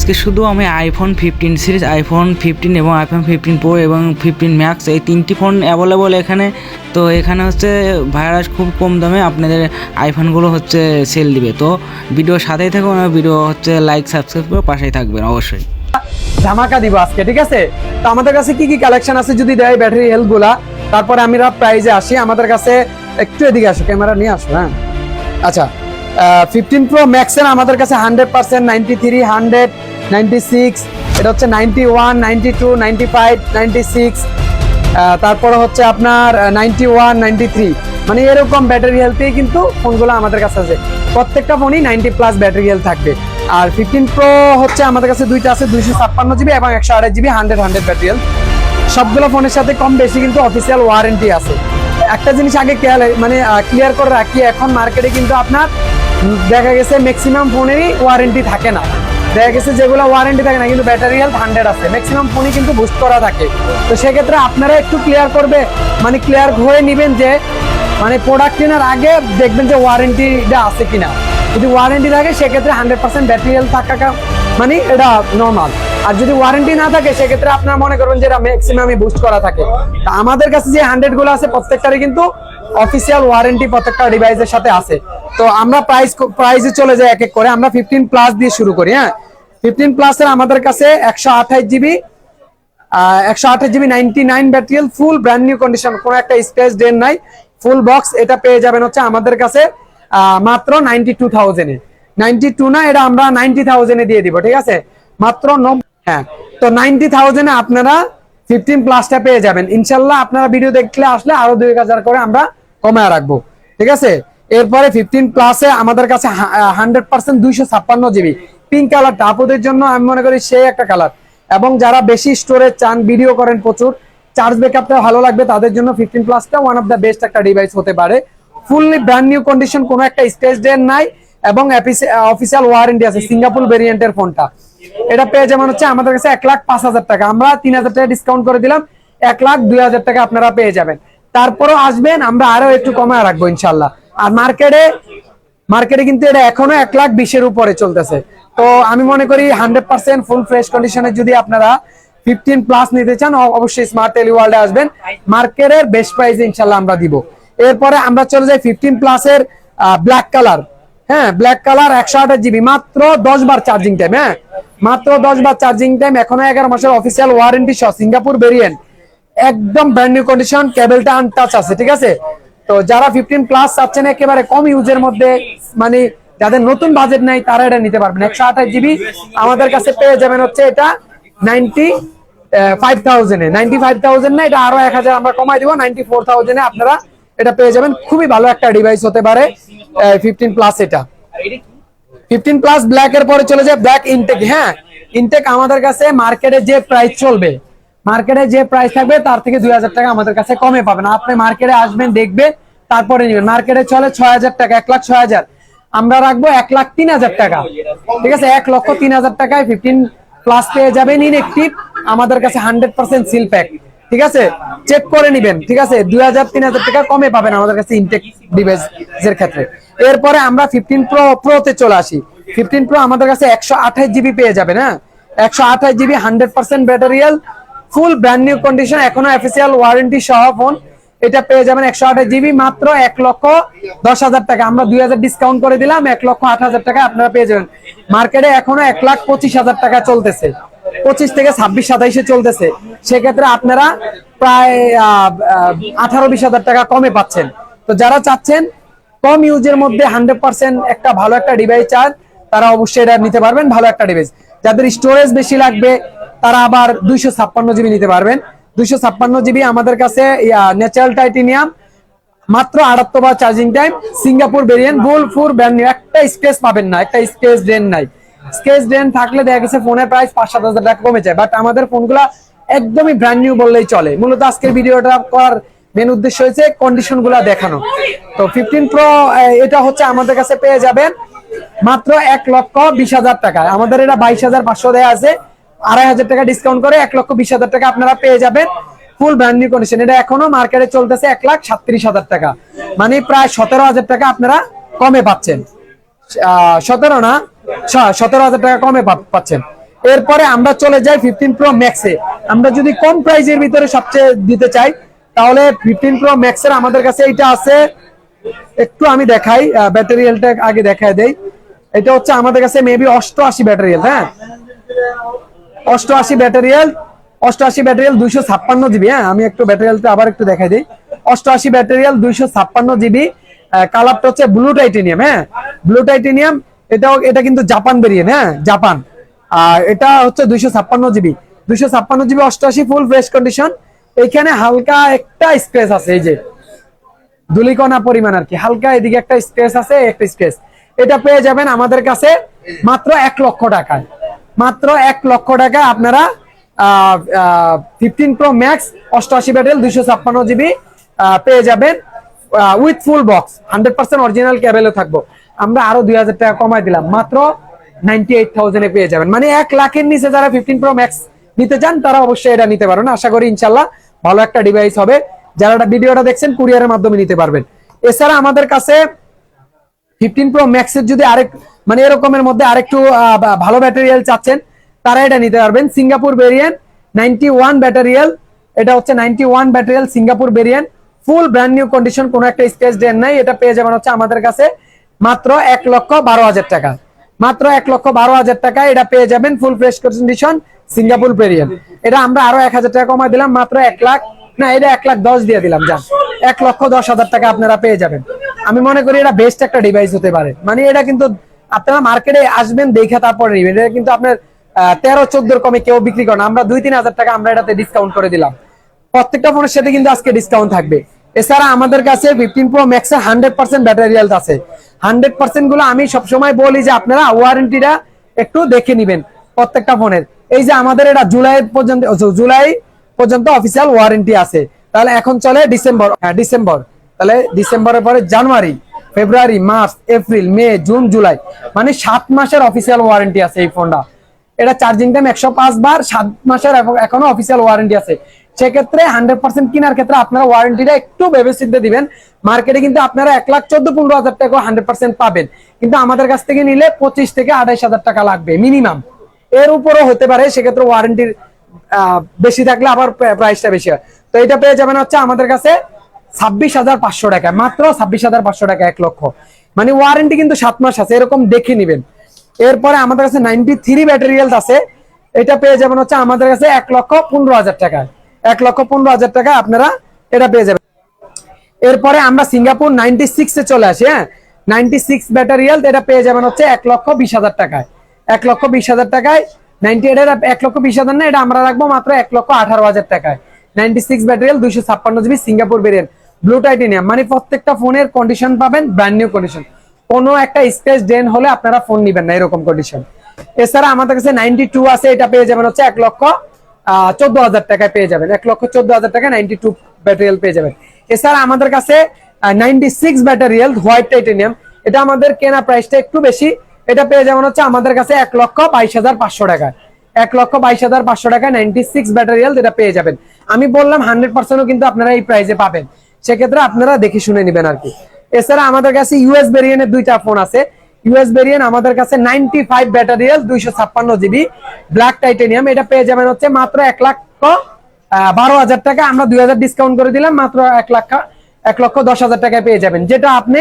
আজকে শুধু আমি আইফোন 15 সিরিজ, আইফোন 15 এবং আইফোন 15 প্রো এবং 15 ম্যাক্স এই তিনটি ফোন অ্যাভেলেবল এখানে। তো এখানে হচ্ছে ভাইরাস খুব কম দামে আপনাদের আইফোনগুলো হচ্ছে সেল দিবে। তো ভিডিওর সাথেই থাকুন, ভিডিও হচ্ছে লাইক সাবস্ক্রাইব করে পাশেই থাকবেন অবশ্যই। ধামাকা দিব আজকে, ঠিক আছে? তো আমাদের কাছে কি কি কালেকশন আছে যদি দেয় ব্যাটারি হেলথ গুলা, তারপরে আমরা প্রাইজে আসি। আমাদের কাছে একটু এদিকে আসো, ক্যামেরা নিয়ে আসো। হ্যাঁ, আচ্ছা, 15 প্রো ম্যাক্স এর আমাদের কাছে 100%, 93, 100, 96, এটা হচ্ছে 91, 92, 95, 96, তারপরে হচ্ছে আপনার 91, 93, মানে এরকম ব্যাটারি হেলথেই কিন্তু ফোনগুলো আমাদের কাছে আছে। প্রত্যেকটা ফোনই 90+ ব্যাটারি হেলথ থাকবে। আর 15 প্রো হচ্ছে আমাদের কাছে দুইটা আছে, 256 জিবি এবং 128 জিবি 100 ব্যাটারি হেলথ। সবগুলো ফোনের সাথে কম বেশি কিন্তু অফিসিয়াল ওয়ারেন্টি আছে। একটা জিনিস আগে ক্লিয়ার করে রাখি, এখন মার্কেটে কিন্তু আপনার দেখা গেছে ম্যাক্সিমাম ফোনেরই ওয়ারেন্টি থাকে না। দেখা গেছে যেগুলো ওয়ারেন্টি থাকে না কিন্তু ব্যাটারি হেলথ 100 আছে, ম্যাক্সিমাম ফোনই কিন্তু বুস্ট করা থাকে। তো সেক্ষেত্রে আপনারা একটু ক্লিয়ার হয়ে নেবেন যে প্রোডাক্ট কেনার আগে দেখবেন যে ওয়ারেন্টিটা আছে কিনা। যদি ওয়ারেন্টি থাকে সেক্ষেত্রে 100% ব্যাটারি হেলথ থাকা এটা নর্মাল। আর যদি ওয়ারেন্টি না থাকে সেক্ষেত্রে আপনারা মনে করবেন যে এটা ম্যাক্সিমামই বুস্ট করা থাকে। তা আমাদের কাছে যে 100 গুলো আছে প্রত্যেকটারই কিন্তু অফিসিয়াল ওয়ারেন্টি প্রত্যেকটা ডিভাইসের সাথে আছে। তো আমরা প্রাইসে চলে যাই এক এক করে। আমরা 15 প্লাস দিয়ে শুরু করি। হ্যাঁ, 15 প্লাস এর আমাদের কাছে 128 জিবি 99 ব্যাটারি হেলথ, ফুল ব্র্যান্ড নিউ কন্ডিশন, কোনো একটা স্ক্র্যাচ ডেন্ট নাই, ফুল বক্স। এটা পেয়ে যাবেন হচ্ছে আমাদের কাছে মাত্র 92,000 এ। 92 না, এটা আমরা 90,000 এ দিয়ে দিব, ঠিক আছে? মাত্র হ্যাঁ, তো 90,000 এ আপনারা 15 প্লাসটা পেয়ে যাবেন ইনশাল্লাহ। আপনারা ভিডিও দেখলে আসলে আরো 2000 করে আমরা কমায় রাখবো, ঠিক আছে? এরপরে 15 প্লাসে আমাদের কাছে 100% 256 জিবি পিঙ্ক কালারটা আপনাদের জন্য আমি মনে করি সেই একটা কালার। এবং যারা বেশি স্টোরেজ চান, ভিডিও করেন প্রচুর, চার্জ ব্যাকআপটা ভালো লাগবে, তাদের জন্য 15 প্লাসটা ওয়ান অফ দ্য বেস্ট একটা ডিভাইস হতে পারে। ফুললি ব্র্যান্ড নিউ কন্ডিশন, কোনো একটা স্ক্র্যাচ ডেন্ট নাই এবং অফিসিয়াল ওয়ারেন্টি আছে। সিঙ্গাপুর ভেরিয়েন্টের ফোনটা এটা পেয়ে যেমন হচ্ছে আমাদের কাছে 1,05,000 টাকা, আমরা 3,000 টাকা ডিসকাউন্ট করে দিলাম, 1,02,000 টাকা আপনারা পেয়ে যাবেন। তারপরও আসবেন, আমরা আরো একটু কমায় রাখবো ইনশাল্লাহ। আর মার্কেটে কিন্তু এটা এখনো 1,20,000 এর উপরে চলতেছে। তো আমি মনে করি 100% ফুল ফ্রেশ কন্ডিশনে যদি আপনারা 15 প্লাস নিতে চান অবশ্যই স্মার্ট টেলি ওয়ার্ল্ডে আসবেন, মার্কেটের বেস্ট প্রাইসে ইনশাল্লাহ আমরা দিব। এরপরে আমরা চলে যাই 15 প্লাসের ব্ল্যাক কালার। হ্যাঁ, ব্ল্যাক কালার 128 জিবি, মাত্র 10 বার চার্জিং টাইম। হ্যাঁ, মাত্র 10 বার চার্জিং টাইম, এখনো 11 মাসের অফিসিয়াল ওয়ারেন্টি সহ, সিঙ্গাপুর ভেরিয়েন্ট, একদম ব্র্যান্ড নিউ কন্ডিশন, কেবলটা আনটাচ আছে, ঠিক আছে? তো যারা 15 প্লাস চাচ্ছেন একেবারে কম ইউজের মধ্যে, যাদের নতুন বাজেট নাই, তারা এটা নিতে পারবেন। 128 জিবি আমাদের কাছে পেয়ে যাবেন হচ্ছে এটা 95,000 এ। 95,000 না, এটা আরো 1000 আমরা কমাই দিব, 94,000 এ আপনারা এটা পেয়ে যাবেন। খুবই ভালো একটা ডিভাইস হতে পারে 15 প্লাস। এটা 15 প্লাস ব্ল্যাক এর পরে চলে যায় ব্ল্যাক ইনটেক। হ্যাঁ, ইনটেক আমাদের কাছে মার্কেটে যে প্রাইস চলবে, মার্কেটে যে প্রাইস থাকবে তার থেকে 2,000 টাকা আমাদের কাছে কমে পাবেন। আপনি মার্কেটে আসবেন, দেখবেন, তারপরে নেবেন। মার্কেটে চলে 6,000 টাকা, 1,06,000, আমরা রাখবো 1,03,000 টাকা, ঠিক আছে? 1,03,000 টাকায় 15 প্লাস পেয়ে যাবেন ইনএক্টিভ আমাদের কাছে 100% সিল প্যাক, ঠিক আছে? চেক করে নিবেন, ঠিক আছে? 2,000-3,000 টাকা কমে পাবেন আমাদের কাছে ইনটেক ডিভাইসের ক্ষেত্রে। এরপরে আমরা 15 প্রোতে চলে আসি। 15 প্রো আমাদের কাছে 128 জিবি পেয়ে যাবেন। হ্যাঁ, 128 জিবি 100% ব্যাটারি হেলথ, ফুল ব্র্যান্ড নিউ কন্ডিশন, এখনো অফিসিয়াল ওয়ারেন্টি সহ ফোন। এটা পেয়ে যাবেন 128 জিবি মাত্র 1,10,000 টাকা, আমরা 2,000 ডিসকাউন্ট করে দিলাম, 1,08,000 টাকা আপনারা পেয়ে যাবেন। মার্কেটে এখনো 1,25,000 টাকা চলতেছে, 25 থেকে 26-27 চলতেছে। সেক্ষেত্রে আপনারা প্রায় 18-20,000 টাকা কমে পাচ্ছেন। তো যারা চাচ্ছেন কম ইউজের মধ্যে 100% একটা ভালো একটা ডিভাইস চান, তারা অবশ্যই এটা নিতে পারবেন, ভালো একটা ডিভাইস। যাদের স্টোরেজ বেশি লাগবে তারা আবার 256 জিবি নিতে পারবেন। 256 জিবি আমাদের কাছে ন্যাচারাল টাইটেনিয়াম, মাত্র 78 বার charging time, Singapore variant, full brand new, একটা স্ক্র্যাচ পাবেন না, একটা স্ক্র্যাচ ডেন্ট নাই। স্ক্র্যাচ ডেন্ট থাকলে দেখা গেছে ফোনের প্রাইস 5-7,000 টাকা কমে যায়, বাট আমাদের ফোনগুলা একদমই ব্র্যান্ড নিউ বললেই চলে। মূলত আজকের ভিডিওটা করার মেন উদ্দেশ্য হয়েছে কন্ডিশন গুলা দেখানো। তো 15 প্রো এটা হচ্ছে আমাদের কাছে পেয়ে যাবেন মাত্র 1,20,000 টাকা, আমাদের এটা 22,500 দেয়া আছে, 2,500 টাকা ডিসকাউন্ট করে 1,20,000 টাকা আপনারা পেয়ে যাবেন, ফুল ব্র্যান্ড নিউ কন্ডিশন। এটা এখনো মার্কেটে চলতেছে 1,37,000 টাকা, মানে প্রায় 17,000 টাকা আপনারা কমে পাচ্ছেন। 17,000 টাকা কমে পাচ্ছেন। এরপরে আমরা চলে যাই 15 প্রো ম্যাক্সে। আমরা যদি কম প্রাইজের ভিতরে সবচেয়ে দিতে চাই তাহলে 15 প্রো ম্যাক্সের আমাদের কাছে এইটা আছে, একটু আমি দেখাই, ব্যাটারি হেলথটা আগে দেখায় দেই। এটা হচ্ছে আমাদের কাছে মেবি 88 ব্যাটারি হেলথ, হ্যাঁ 88 battery health, 88 battery health 256 GB. হ্যাঁ আমি একটু ব্যাটারি হেলথটা আবার একটু দেখাই দিই। 88 ব্যাটারি হেলথ 256 জিবি। কালারটা হচ্ছে ব্লু টাইটেনিয়াম, হ্যাঁ ব্লু টাইটেনিয়াম। এটা কিন্তু জাপান ভেরিয়েন্ট, হ্যাঁ জাপান। আর এটা হচ্ছে 256 GB, 256 GB 88 full fresh condition. এখানে হালকা একটা স্ক্র্যাচ আছে, এই যে ধুলিকণা পরিমাণ আর কি, হালকা এদিকে একটা স্ক্র্যাচ আছে, একটা স্ক্র্যাচ। এটা পেয়ে যাবেন আমাদের কাছে মাত্র 1 লক্ষ টাকায়। মাত্র 1 লক্ষ টাকায় আপনারা 15 প্রো ম্যাক্স 88 ব্যাটারি 256 জিবি পেয়ে যাবেন উইথ ফুল বক্স, 100% অরিজিনাল কেবলও থাকবো। আমরা আরো 2000 টাকা কমাই দিলাম, মাত্র 98,000 এ পেয়ে যাবেন। মানে 1 লাখের নিচে যারা 15 প্রো ম্যাক্স নিতে চান তারা অবশ্যই এটা নিতে পারেন। আশা করি ইনশাল্লাহ ভালো একটা ডিভাইস হবে। যারা ভিডিওটা দেখছেন কুরিয়ারের মাধ্যমে নিতে পারবেন। এছাড়া আমাদের কাছে 15 প্রো ম্যাক্স এর যদি আরেক মানে এরকমের মধ্যে আরেকটু ভালো ব্যাটারিয়াল চাচ্ছেন তারা এটা নিতে পারবেন। সিঙ্গাপুর ভেরিয়েন্ট 91 ব্যাটারিয়াল, এটা হচ্ছে 91 ব্যাটারিয়াল Singapore variant, full brand new condition, কোনো একটা স্ক্র্যাচ ডেন্ট নাই। এটা পেয়ে যাবেন হচ্ছে আমাদের কাছে মাত্র 1,12,000 টাকা। মাত্র 1,12,000 টাকা এটা পেয়ে যাবেন full fresh condition Singapore variant. এটা আমরা আরো 1,000 টাকা কমাই দিলাম, মাত্র 1 লাখ না, এটা 1,10,000 দিয়ে দিলাম, যান 1,10,000 টাকা আপনারা পেয়ে যাবেন। আমি মনে করি এটা বেস্ট একটা ডিভাইস হতে পারে। মানে এটা কিন্তু আপনারা মার্কেটে আসবেন দেখে তারপরে নেবেন। এটা কিন্তু আপনার 13-14 কমে কেউ বিক্রি করে না। আমরা 2-3 হাজার টাকা আমরা এটাতে ডিসকাউন্ট করে দিলাম। প্রত্যেকটা ফোনের সাথে কিন্তু আজকে ডিসকাউন্ট থাকবে। এছাড়া আমাদের কাছে 15 প্রো ম্যাক্স এর 100% ব্যাটারি হেলথ আছে। 100% গুলো আমি সবসময় বলি যে আপনারা ওয়ারেন্টিটা একটু দেখে নেবেন প্রত্যেকটা ফোনের। এই যে আমাদের এটা জুলাই পর্যন্ত অফিসিয়াল ওয়ারেন্টি আছে। তাহলে এখন চলে ডিসেম্বর, ডিসেম্বর, তাহলে ডিসেম্বরের পরে জানুয়ারি, ফেব্রুয়ারি, মার্চ, এপ্রিল, মে, জুন, জুলাই, মানে 7 মাসের অফিসিয়াল ওয়ারেন্টি আছে এই ফোনটা। এটা চার্জিং টাইম 105 বার, 7 মাসের এখনো অফিসিয়াল ওয়ারেন্টি আছে। সেক্ষেত্রে 100% কেনার ক্ষেত্রে আপনারা ওয়ারেন্টিটা একটু ভেবে চিন্তে দিবেন। মার্কেটে কিন্তু আপনারা 1,14-15,000 টাকা 100% পাবেন, কিন্তু আমাদের কাছ থেকে নিলে 25 থেকে 28,000 টাকা লাগবে মিনিমাম, এর উপরও হতে পারে। সেক্ষেত্রে ওয়ারেন্টির বেশি থাকলে আবার প্রাইসটা বেশি হয়। তো এটা পেয়ে যাবেন হচ্ছে আমাদের কাছে 26,500 টাকা, মাত্র 26,500 টাকা, 1 লক্ষ। মানে ওয়ারেন্টি কিন্তু 7 মাস আছে, এরকম দেখে নিবেন। এরপরে আমাদের কাছে 93 ব্যাটারি হেলথ আছে। এটা পেয়ে যাবেন হচ্ছে আমাদের কাছে 1,15,000 টাকা, 1,15,000 টাকা আপনারা এটা পেয়ে যাবেন। এরপরে আমরা সিঙ্গাপুর 96 এ চলে আসি। হ্যাঁ 96 ব্যাটারি হেলথ, এটা পেয়ে যাবেন হচ্ছে 1,20,000 টাকায়, 1,20,000 টাকায়। 98 এর 1,20,000 না, এটা আমরা রাখবো মাত্র 1,18,000 টাকায়। 96 battery health 256 GB Singapore variant, blue titanium. মানে প্রত্যেকটা ফোনের কন্ডিশন পাবেন ব্র্যান্ড নিউ কন্ডিশন, কোনো একটা স্ক্র্যাচ ডেন হলে আপনারা ফোন নিবেন না, এরকম কন্ডিশন। এছাড়া আমাদের কাছে 92 আছে, এটা পেয়ে যাবেন হচ্ছে 1,14,000 টাকায় পেয়ে যাবেন, 1,14,000 টাকায় 92 ব্যাটারি হেলথ পেয়ে যাবেন। এছাড়া আমাদের কাছে 96 ব্যাটারি হেলথ হোয়াইট টাইটেনিয়াম, এটা আমাদের কেনা প্রাইসটা একটু বেশি। এটা পেয়ে যাবেন হচ্ছে আমাদের কাছে 1,22,500 টাকায়, 1,22,500 টাকায় 96 ব্যাটারি হেলথ এটা পেয়ে যাবেন। আমি বললাম 100%ও কিন্তু আপনারা এই প্রাইসে পাবেন, সেক্ষেত্রে আপনারা দেখে শুনে নেবেন আর কি। এছাড়া আমাদের কাছে ইউএস ভেরিয়েন্টের 2টা ফোন আছে। ইউএস ভেরিয়েন্ট আমাদের কাছে 95 battery health 256 GB black titanium, এটা পেয়ে যাবেন হচ্ছে মাত্র 1,12,000 টাকা। আমরা 2,000 ডিসকাউন্ট করে দিলাম, মাত্র 1,10,000 টাকায় পেয়ে যাবেন। যেটা আপনি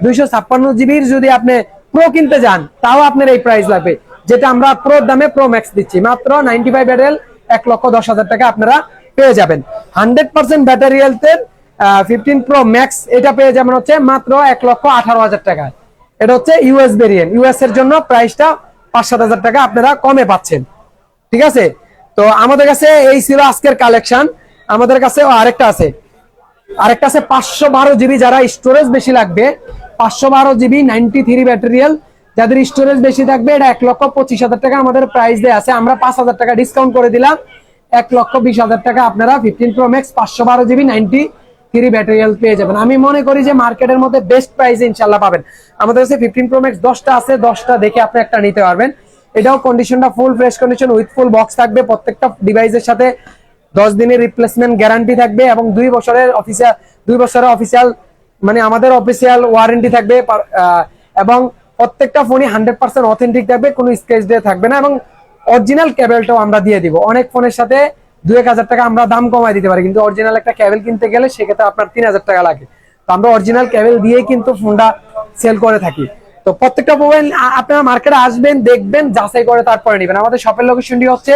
256 জিবির যদি আপনি প্রো কিনতে যান তাও আপনার এই প্রাইস লাগবে, যেটা আমরা প্রো দামে প্রো ম্যাক্স দিচ্ছি মাত্র 95 ব্যাটারি 1,10,000 টাকা আপনারা পেয়ে যাবেন। 100% ব্যাটারি হেলথের 15 প্রো ম্যাক্স এটা পেয়ে যাবেন হচ্ছে মাত্র 1,18,000 টাকা। এটা হচ্ছে ইউএস ভেরিয়েন্ট, ইউএস এর জন্য প্রাইসটা 5-7,000 টাকা আপনারা কমে পাচ্ছেন। ঠিক আছে, তো আমাদের কাছে এই ছিল আজকের কালেকশন। আমাদের কাছে আরেকটা আছে 512 জিবি, যারা স্টোরেজ বেশি লাগবে 512 জিবি 93 ব্যাটারি হেলথ, যাদের স্টোরেজ বেশি থাকবে এটা 1,25,000 টাকা আমাদের প্রাইস দেয়া আছে। আমরা 5,000 টাকা ডিসকাউন্ট করে দিলাম, 1,20,000 টাকা আপনারা 15 pro max 512 GB 93 battery health পেয়ে যাবেন। আমি মনে করি যে মার্কেটের মধ্যে বেস্ট প্রাইসে ইনশাল্লাহ পাবেন। আমাদের কাছে 15 প্রো ম্যাক্স 10টা আছে, 10টা দেখে আপনি একটা নিতে পারবেন। এটাও কন্ডিশনটা full fresh condition with full box থাকবে। প্রত্যেকটা ডিভাইসের সাথে 10 দিনের রিপ্লেসমেন্ট গ্যারান্টি থাকবে এবং 2 বছরের অফিসিয়াল মানে আমাদের অফিসিয়াল ওয়ারেন্টি থাকবে। এবং প্রত্যেকটা ফোনই 100% অথেন্টিক থাকবে, কোনো স্ক্র্যাচ ডে থাকবে না এবং অরিজিনাল কেবলটাও আমরা দিয়ে দিব। অনেক ফোনের সাথে 2-1000 টাকা আমরা দাম কমাই দিতে পারি, কিন্তু অরিজিনাল একটা কেবল কিনতে গেলে সেক্ষেত্রে আপনার 3000 টাকা লাগে। তো আমরা অরিজিনাল কেবল দিয়েই কিন্তু ফোনটা সেল করে থাকি। তো প্রত্যেকটা মোবাইল আপনারা মার্কেটে আসবেন, দেখবেন, যাচাই করে তারপরে নেবেন। আমাদের শপের লোকেশনটি হচ্ছে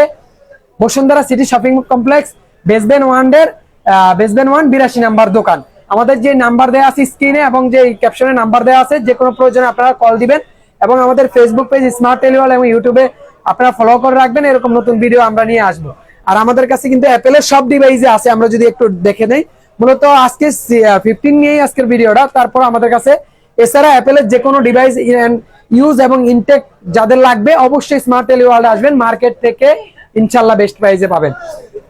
Bashundhara city shopping complex, basement 1 82 number দোকান। আমাদের যে নাম্বার দেওয়া আছে স্ক্রিনে এবং যে ক্যাপশনে নাম্বার দেওয়া আছে, যে কোনো প্রয়োজনে আপনারা কল দিবেন। এবং আমাদের ফেসবুক পেজ স্মার্ট টেলিওয়াল এবং ইউটিউবে আপনারা ফলো করে রাখবেন, এরকম নতুন ভিডিও আমরা নিয়ে আসবো। আর আমাদের কাছে কিন্তু অ্যাপেলের সব ডিভাইসে আছে, আমরা যদি একটু দেখে নেই। মূলত আজকে 15 নিয়েই আজকের ভিডিওটা। তারপর আমাদের কাছে এছাড়া অ্যাপেলের যে কোনো ডিভাইস ইউজ এবং ইনটেক যাদের লাগবে অবশ্যই স্মার্ট টেলিওয়ার্ল্ড আসবেন, মার্কেট থেকে ইনশাল্লাহ বেস্ট প্রাইসে পাবেন।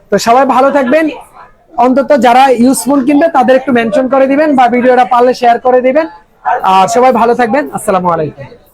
তো সবাই ভালো থাকবেন, অন্তত যারা ইউজফুল কিনবে তাদের একটু মেনশন করে দিবেন বা ভিডিওটা পারলে শেয়ার করে দিবেন। আর সবাই ভালো থাকবেন, আসসালামু আলাইকুম।